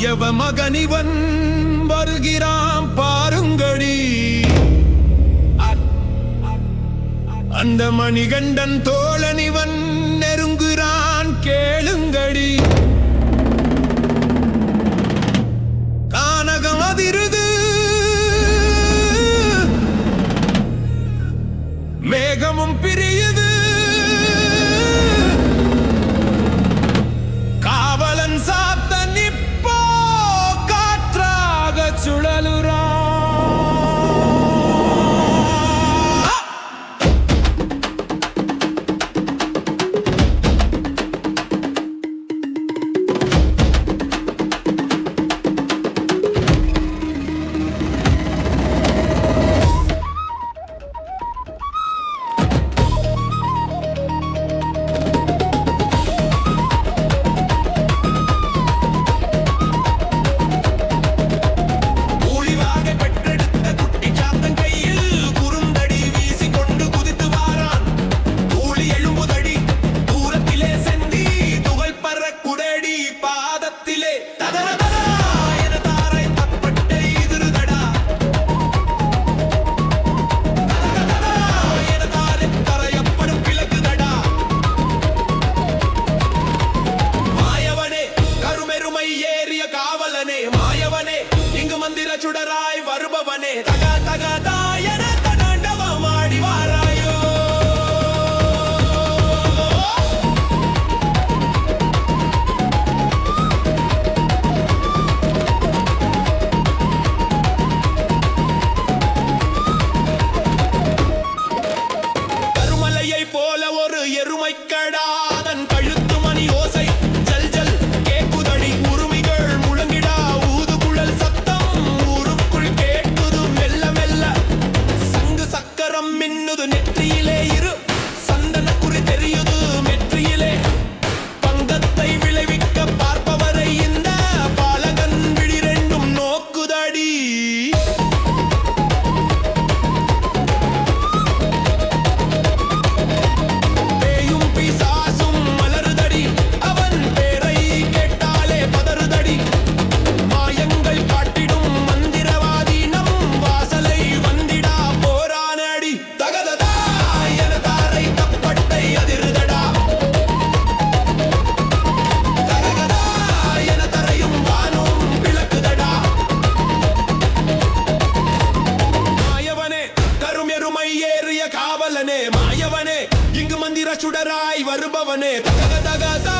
மாயவ மகனிவன் வருகிறான் பாருங்கடி. அந்த மணிகண்டன் தோழனிவன் நெருங்குகிறான் கேளுங்கடி. கானகம் அதிருது மேகமும் பிரியுது, காவலன் சாத்த நிப்போ காற்றாக சுழலுறா. மாயவனே இங்கு மந்திர சுடராய் வருபவனே, தகா தகா தாயன தடாண்டவமாடி வாராயோ. கருமலையை போல ஒரு எருமைக்கடா, அதன் கழுத்து மணி ஓசை ஜல் ஜல் கேக்குதடி. உருமிகள் முழங்கிடா ஊதுகுழல் சத்தம் ஊருக்குள் கேட்குது மெல்ல மெல்ல. சங்கு சக்கரம் மின்னுது நெற்றியிலே, இரு சந்தன குறி தெரியுது மெற்றியிலே. பங்கத்தை விளைவிக்க பார்ப்பவரை இந்த பாலகன் விழி ரெண்டும் நோக்குதடி. காவலனே மாயவனே இங்கு மந்திர சுடராய் வருபவனே, தக தக தா